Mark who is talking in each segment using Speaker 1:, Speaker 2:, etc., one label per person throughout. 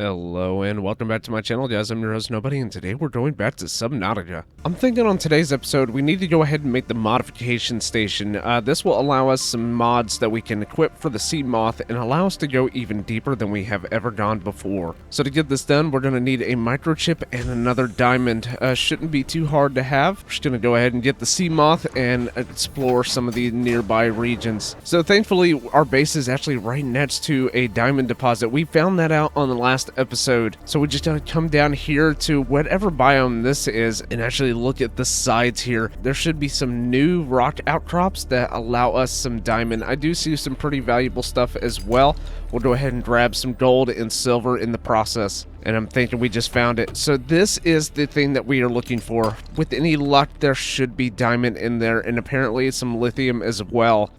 Speaker 1: Hello and welcome back to my channel, guys. I'm your host Nobody, and today we're going back to Subnautica. I'm thinking on today's episode we need to go ahead and make the modification station. This will allow us some mods that we can equip for the sea moth and allow us to go even deeper than we have ever gone before. So to get this done, we're going to need a microchip and another diamond. Shouldn't be too hard to have. We're just going to go ahead and get the sea moth and explore some of the nearby regions. So thankfully our base is actually right next to a diamond deposit. We found that out on the last episode, so we just gotta come down here to whatever biome this is and actually look at the sides here. There should be some new rock outcrops that allow us some diamond. I do see some pretty valuable stuff as well. We'll go ahead and grab some gold and silver in the process, and I'm thinking we just found it. So this is the thing that we are looking for. With any luck, there should be diamond in there, and apparently some lithium as well.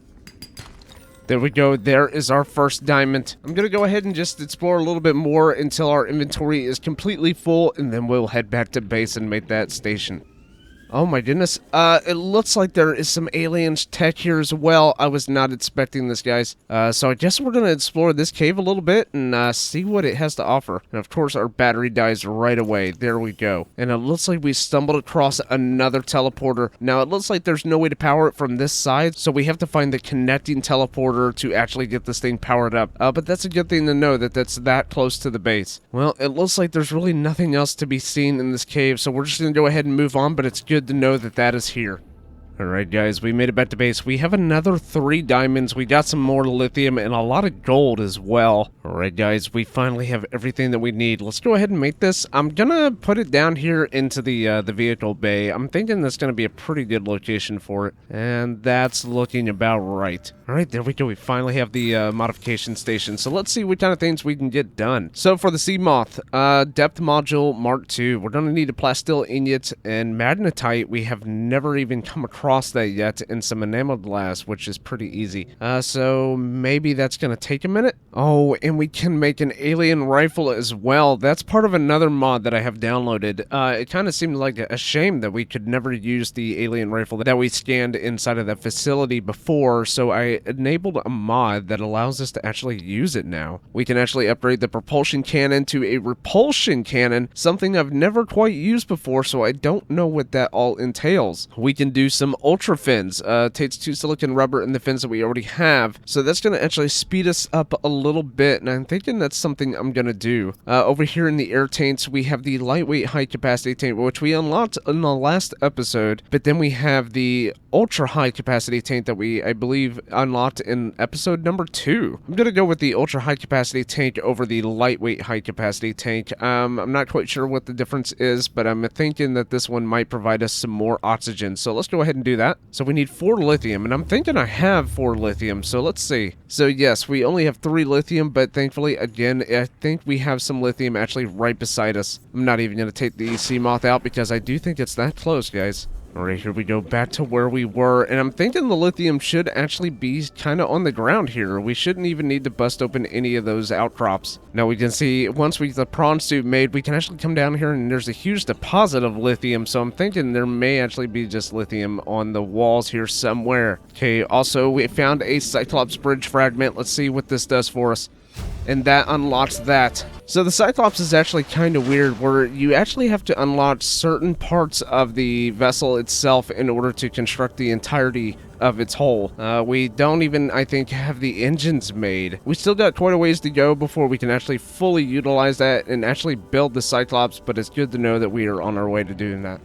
Speaker 1: There we go. There is our first diamond. I'm going to go ahead and just explore a little bit more until our inventory is completely full, and then we'll head back to base and make that station. Oh my goodness. It looks like there is some aliens tech here as well. I was not expecting this, guys. So I guess we're going to explore this cave a little bit and see what it has to offer. And of course, our battery dies right away. There we go. And it looks like we stumbled across another teleporter. Now, it looks like there's no way to power it from this side, so we have to find the connecting teleporter to actually get this thing powered up. But that's a good thing to know that that's that close to the base. Well, it looks like there's really nothing else to be seen in this cave, so we're just going to go ahead and move on, but it's good to know that that is here. Alright guys, we made it back to base. We have another 3 diamonds, we got some more lithium, and a lot of gold as well. Alright guys, we finally have everything that we need. Let's go ahead and make this. I'm gonna put it down here into the vehicle bay. I'm thinking that's gonna be a pretty good location for it. And that's looking about right. Alright, there we go. We finally have the modification station. So let's see what kind of things we can get done. So for the sea moth, depth module Mark II, we're gonna need a plasteel ingot and magnetite. We have never even come across that yet, and some enameled glass, which is pretty easy. So maybe that's gonna take a minute. Oh, and we can make an alien rifle as well. That's part of another mod that I have downloaded. It kind of seemed like a shame that we could never use the alien rifle that we scanned inside of that facility before, so I enabled a mod that allows us to actually use it now. We can actually upgrade the propulsion cannon to a repulsion cannon, something I've never quite used before, so I don't know what that all entails. We can do some ultra fins. Takes 2 silicon rubber in the fins that we already have, so that's going to actually speed us up a little bit, and I'm thinking that's something I'm going to do. Over here in the air tanks, we have the lightweight high capacity tank, which we unlocked in the last episode, but then we have the ultra high capacity tank that we, I believe, unlocked in episode number 2. I'm going to go with the ultra high capacity tank over the lightweight high capacity tank. I'm not quite sure what the difference is, but I'm thinking that this one might provide us some more oxygen, so let's go ahead and do that. So we need 4 lithium, and I'm thinking I have 4 lithium, so let's see. So yes, we only have 3 lithium, but thankfully, again, I think we have some lithium actually right beside us. I'm not even going to take the sea moth out because I do think it's that close, guys. Alright, here we go back to where we were, and I'm thinking the lithium should actually be kind of on the ground here. We shouldn't even need to bust open any of those outcrops. Now we can see, once we get the prawn suit made, we can actually come down here and there's a huge deposit of lithium, so I'm thinking there may actually be just lithium on the walls here somewhere. Okay, also we found a Cyclops bridge fragment. Let's see what this does for us. And that unlocks that. So the Cyclops is actually kind of weird, where you actually have to unlock certain parts of the vessel itself in order to construct the entirety of its hull. We don't even, I think, have the engines made. We still got quite a ways to go before we can actually fully utilize that and actually build the Cyclops, but it's good to know that we are on our way to doing that.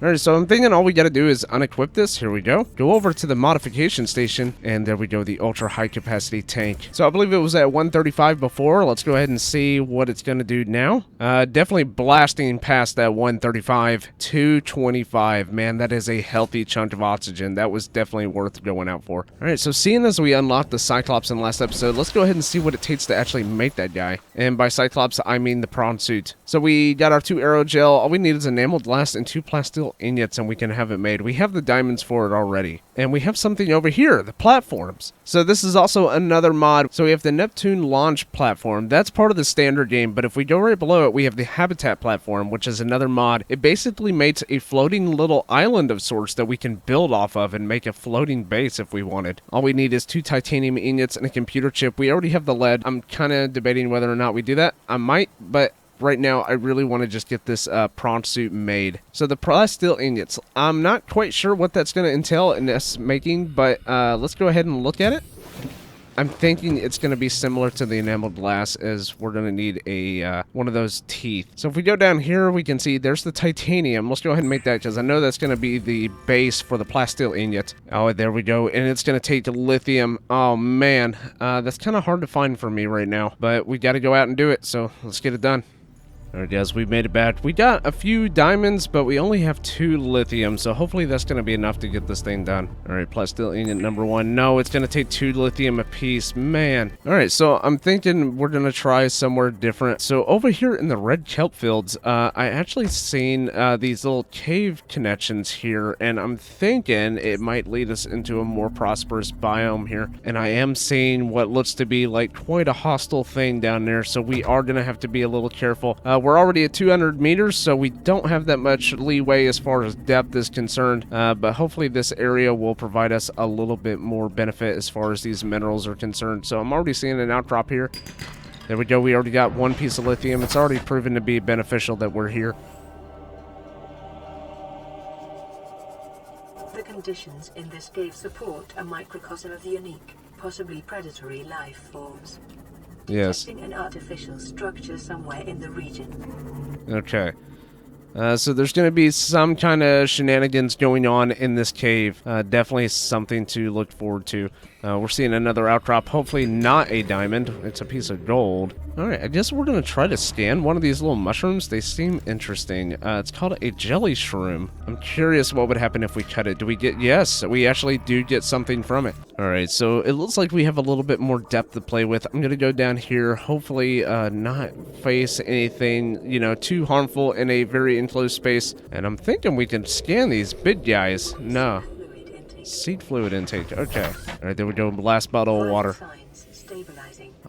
Speaker 1: Alright, so I'm thinking all we gotta do is unequip this. Here we go. Go over to the modification station, and there we go, the ultra high capacity tank. So I believe it was at 135 before. Let's go ahead and see what it's gonna do now. Definitely blasting past that 135. 225. Man, that is a healthy chunk of oxygen. That was definitely worth going out for. Alright, so seeing as we unlocked the Cyclops in the last episode, let's go ahead and see what it takes to actually make that guy. And by Cyclops, I mean the prawn suit. So we got our 2 aerogel. All we need is enameled glass and 2 plasteel ingots and we can have it made. We have the diamonds for it already. And we have something over here, the platforms. So this is also another mod. So we have the Neptune launch platform. That's part of the standard game, but if we go right below it, we have the habitat platform, which is another mod. It basically makes a floating little island of sorts that we can build off of and make a floating base if we wanted. All we need is 2 titanium ingots and a computer chip. We already have the lead. I'm kind of debating whether or not we do that. I might, but right now I really want to just get this prawn suit made. So the plasteel ingots, I'm not quite sure what that's going to entail in us making, but let's go ahead and look at it. I'm thinking it's going to be similar to the enameled glass, as we're going to need a one of those teeth. So if we go down here, we can see there's the titanium. Let's go ahead and make that, because I know that's going to be the base for the plasteel ingot. Oh, there we go. And it's going to take lithium. Oh, man. That's kind of hard to find for me right now, but we got to go out and do it, so let's get it done. Alright guys, we've made it back. We got a few diamonds, but we only have 2 lithium, so hopefully that's going to be enough to get this thing done. Alright, plasteel ingot number 1. No, it's going to take 2 lithium apiece. Man. Alright, so I'm thinking we're going to try somewhere different. So over here in the red kelp fields, I actually seen these little cave connections here, and I'm thinking it might lead us into a more prosperous biome here. And I am seeing what looks to be like quite a hostile thing down there, so we are going to have to be a little careful. We're already at 200 meters, so we don't have that much leeway as far as depth is concerned, but hopefully this area will provide us a little bit more benefit as far as these minerals are concerned. So I'm already seeing an outcrop here. There we go. We already got 1 piece of lithium. It's already proven to be beneficial that we're here.
Speaker 2: The conditions in this cave support a microcosm of unique, possibly predatory life forms.
Speaker 1: Yes.
Speaker 2: Detecting an artificial structure somewhere in the region.
Speaker 1: Okay. So there's going to be some kind of shenanigans going on in this cave. Definitely something to look forward to. We're seeing another outcrop. Hopefully not a diamond. It's a piece of gold. Alright, I guess we're going to try to scan one of these little mushrooms. They seem interesting. It's called a jelly shroom. I'm curious what would happen if we cut it. Do we get... Yes, we actually do get something from it. Alright, so it looks like we have a little bit more depth to play with. I'm going to go down here. Hopefully not face anything, you know, too harmful in a very enclosed space. And I'm thinking we can scan these big guys. No. Seed fluid intake. Okay. Alright, there we go. Last bottle of water.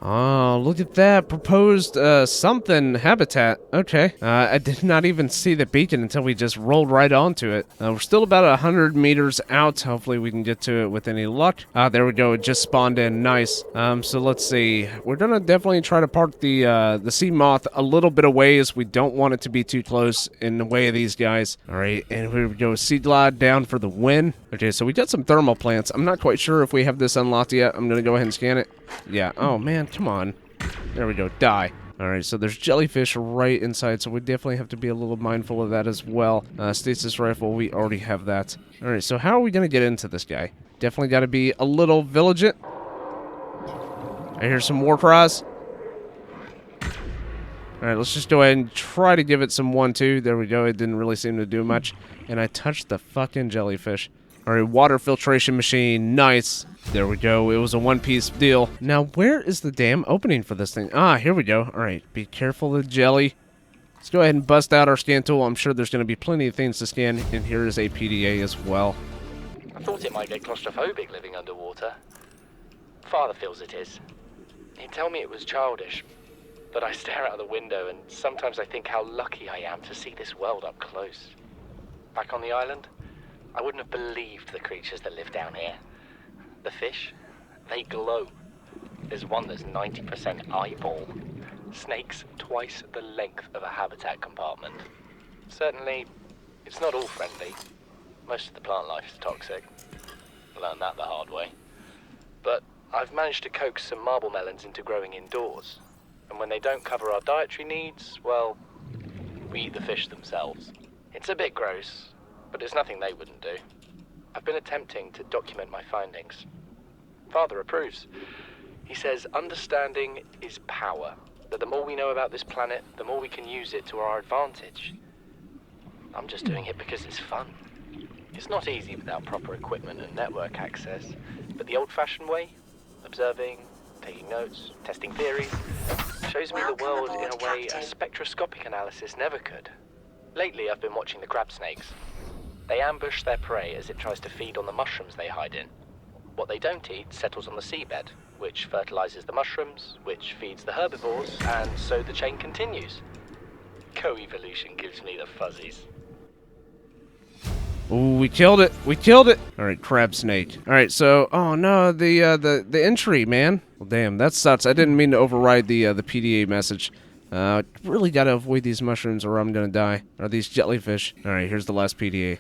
Speaker 1: Oh, look at that. Proposed something habitat. Okay. I did not even see the beacon until we just rolled right onto it. We're still about 100 meters out. Hopefully we can get to it with any luck. There we go. It just spawned in. Nice. So let's see. We're gonna definitely try to park the sea moth a little bit away, as we don't want it to be too close in the way of these guys. Alright, and here we go. Sea glide down for the win. Okay, so we got some thermal plants. I'm not quite sure if we have this unlocked yet. I'm gonna go ahead and scan it. Yeah. Oh, man. Come on. There we go. Die. Alright, so there's jellyfish right inside, so we definitely have to be a little mindful of that as well. Stasis rifle, we already have that. Alright, so how are we going to get into this guy? Definitely got to be a little vigilant. I hear some war cries. Alright, let's just go ahead and try to give it some 1-2. There we go. It didn't really seem to do much. And I touched the fucking jellyfish. Alright, water filtration machine. Nice. There we go. It was a 1-piece deal. Now, where is the damn opening for this thing? Ah, here we go. Alright, be careful of the jelly. Let's go ahead and bust out our scan tool. I'm sure there's going to be plenty of things to scan. And here is a PDA as well.
Speaker 3: I thought it might get claustrophobic living underwater. Father feels it is. He'd tell me it was childish. But I stare out the window and sometimes I think how lucky I am to see this world up close. Back on the island, I wouldn't have believed the creatures that live down here. The fish, they glow. There's one that's 90% eyeball. Snakes twice the length of a habitat compartment. Certainly, it's not all friendly. Most of the plant life is toxic. Learned that the hard way. But I've managed to coax some marble melons into growing indoors. And when they don't cover our dietary needs, well, we eat the fish themselves. It's a bit gross, but it's nothing they wouldn't do. I've been attempting to document my findings. Father approves. He says understanding is power, that the more we know about this planet, the more we can use it to our advantage. I'm just doing it because it's fun. It's not easy without proper equipment and network access, but the old-fashioned way, observing, taking notes, testing theories, shows me the world in a way a spectroscopic analysis never could. Lately, I've been watching the crab snakes. They ambush their prey as it tries to feed on the mushrooms they hide in. What they don't eat settles on the seabed, which fertilizes the mushrooms, which feeds the herbivores, and so the chain continues. Co-evolution gives me the fuzzies.
Speaker 1: Ooh, we killed it. We killed it. All right, crab snake. All right, so oh no, the entry, man. Well, damn, that sucks. I didn't mean to override the PDA message. Really gotta avoid these mushrooms or I'm gonna die. Or these jellyfish. All right, here's the last PDA.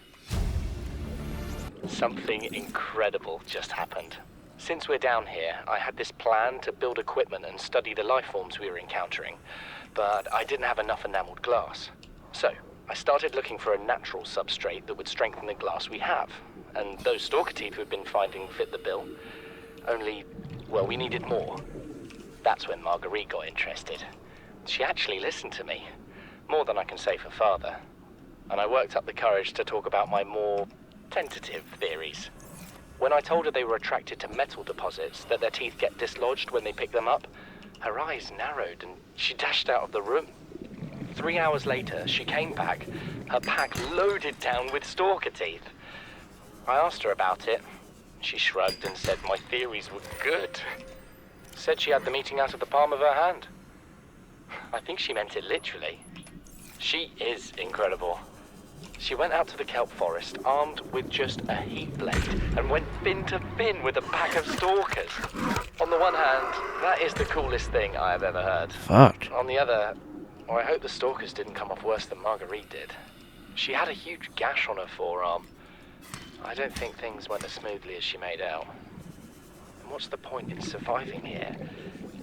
Speaker 3: Something incredible just happened. Since we're down here, I had this plan to build equipment and study the life forms we were encountering, but I didn't have enough enameled glass. So, I started looking for a natural substrate that would strengthen the glass we have, and those stalker teeth we've been finding fit the bill. Only, well, we needed more. That's when Marguerite got interested. She actually listened to me, more than I can say for father, and I worked up the courage to talk about my more tentative theories. When I told her they were attracted to metal deposits, that their teeth get dislodged when they pick them up, her eyes narrowed and she dashed out of the room. 3 hours later, she came back, her pack loaded down with stalker teeth. I asked her about it. She shrugged and said my theories were good. Said she had the meeting out of the palm of her hand. I think she meant it literally. She is incredible. She went out to the kelp forest armed with just a heat blade and went fin to fin with a pack of stalkers. On the one hand, that is the coolest thing I have ever heard.
Speaker 1: Fuck.
Speaker 3: On the other, I hope the stalkers didn't come off worse than Marguerite did. She had a huge gash on her forearm. I don't think things went as smoothly as she made out. And what's the point in surviving here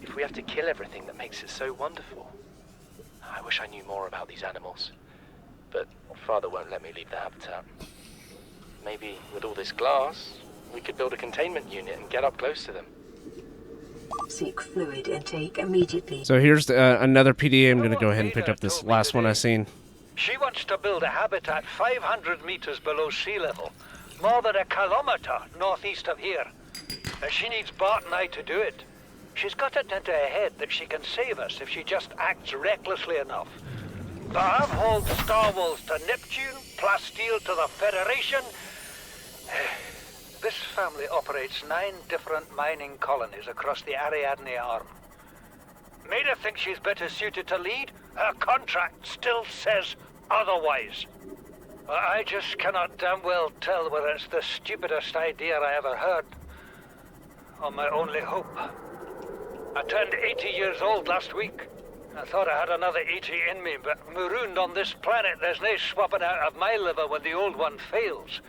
Speaker 3: if we have to kill everything that makes it so wonderful? I wish I knew more about these animals, but Father won't let me leave the habitat. Maybe with all this glass, we could build a containment unit and get up close to them.
Speaker 2: Seek fluid intake immediately.
Speaker 1: So here's another PDA. I'm gonna go ahead and pick up this last one I seen.
Speaker 4: She wants to build a habitat 500 meters below sea level, more than a kilometer northeast of here. She needs Bart and I to do it. She's got it into her head that she can save us if she just acts recklessly enough. But I've hauled Star Wars to Neptune, Plasteel to the Federation. This family operates 9 different mining colonies across the Ariadne Arm. Maida thinks she's better suited to lead. Her contract still says otherwise. I just cannot damn well tell whether it's the stupidest idea I ever heard, or my only hope. I turned 80 years old last week. I thought I had another 80 in me, but marooned on this planet, there's no swapping out of my liver when the old one fails.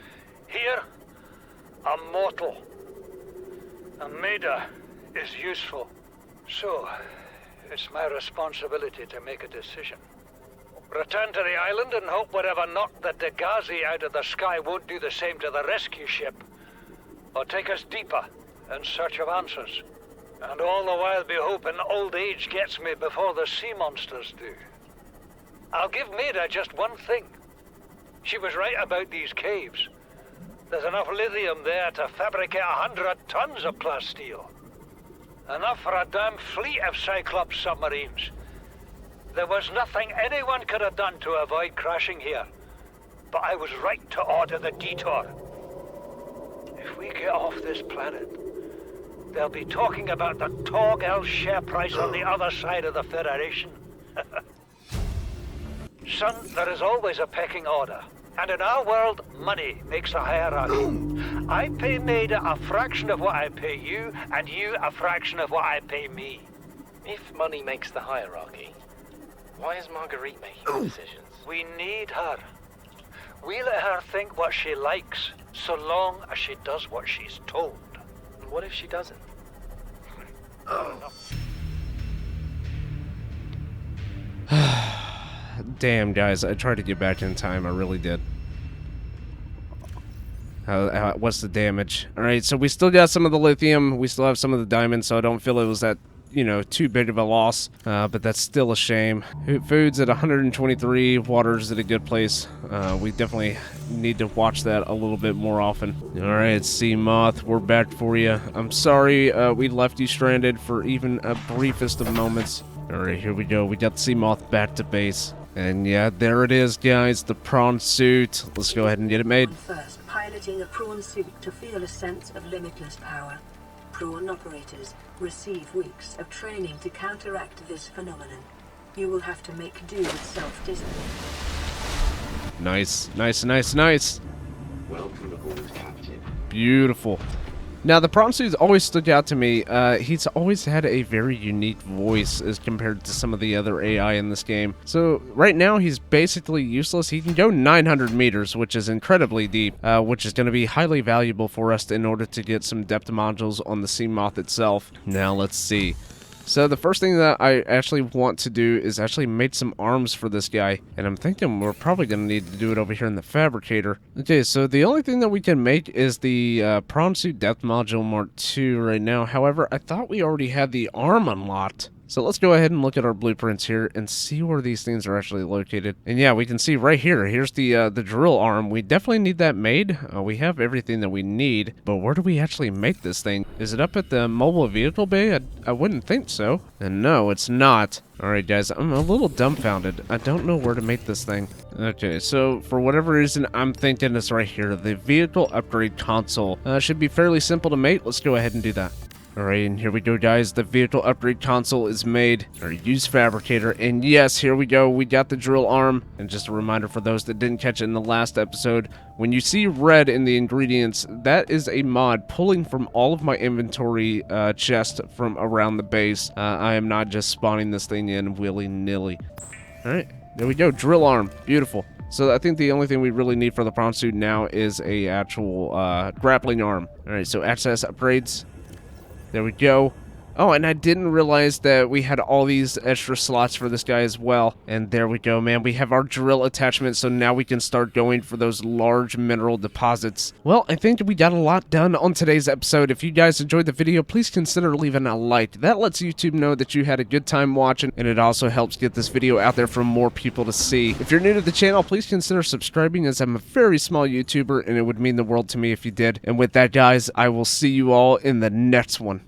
Speaker 4: Here, I'm mortal. And Maida is useful. So, it's my responsibility to make a decision. Return to the island and hope whatever knocked the Degazi out of the sky won't do the same to the rescue ship. Or take us deeper in search of answers. And all the while be hoping old age gets me before the sea monsters do. I'll give Maida just one thing. She was right about these caves. There's enough lithium there to fabricate 100 tons of plasteel. Enough for a damn fleet of Cyclops submarines. There was nothing anyone could have done to avoid crashing here. But I was right to order the detour. If we get off this planet, they'll be talking about the Torgal share price on the other side of the Federation. Son, there is always a pecking order. And in our world, money makes a hierarchy. I pay Maida a fraction of what I pay you, and you a fraction of what I pay me.
Speaker 3: If money makes the hierarchy, why is Marguerite making decisions?
Speaker 4: We need her. We let her think what she likes, so long as she does what she's told.
Speaker 3: And what if she doesn't?
Speaker 1: Damn, guys, I tried to get back in time. I really did. What's the damage? All right, so we still got some of the lithium. We still have some of the diamonds, so I don't feel it was that, too big of a loss. But that's still a shame. Food's at 123. Water's at a good place. We definitely need to watch that a little bit more often. All right, Sea Moth, we're back for you. I'm sorry we left you stranded for even a briefest of moments. All right, here we go. We got Sea Moth back to base. And yeah, there it is, guys, the prawn suit. Let's go ahead and get it made.
Speaker 2: First, piloting a prawn suit to feel a sense of limitless power. Prawn operators receive weeks of training to counteract this phenomenon. You will have to make do with self-discipline.
Speaker 1: Nice, nice, nice, nice.
Speaker 5: Welcome aboard, Captain.
Speaker 1: Beautiful. Now, the prawn suit's always stood out to me. He's always had a very unique voice as compared to some of the other AI in this game. So, right now, he's basically useless. He can go 900 meters, which is incredibly deep, which is going to be highly valuable for us in order to get some depth modules on the sea moth itself. Now, let's see. So the first thing that I actually want to do is actually make some arms for this guy. And I'm thinking we're probably going to need to do it over here in the fabricator. Okay, so the only thing that we can make is the prawn suit depth module Mark II right now. However, I thought we already had the arm unlocked. So let's go ahead and look at our blueprints here and see where these things are actually located. And yeah, we can see right here. Here's the drill arm. We definitely need that made. We have everything that we need, but where do we actually make this thing? Is it up at the mobile vehicle bay? I wouldn't think so. And no, it's not. Alright guys, I'm a little dumbfounded. I don't know where to make this thing. Okay, so for whatever reason, I'm thinking it's right here. The vehicle upgrade console should be fairly simple to make. Let's go ahead and do that. Alright, and here we go, guys. The vehicle upgrade console is made. Or use fabricator. And yes, here we go. We got the drill arm. And just a reminder for those that didn't catch it in the last episode, when you see red in the ingredients, that is a mod pulling from all of my inventory chest from around the base. I am not just spawning this thing in willy-nilly. Alright, there we go. Drill arm. Beautiful. So I think the only thing we really need for the prawn suit now is a actual grappling arm. Alright, so access upgrades. There we go. Oh, and I didn't realize that we had all these extra slots for this guy as well. And there we go, man. We have our drill attachment, so now we can start going for those large mineral deposits. Well, I think we got a lot done on today's episode. If you guys enjoyed the video, please consider leaving a like. That lets YouTube know that you had a good time watching, and it also helps get this video out there for more people to see. If you're new to the channel, please consider subscribing, as I'm a very small YouTuber, and it would mean the world to me if you did. And with that, guys, I will see you all in the next one.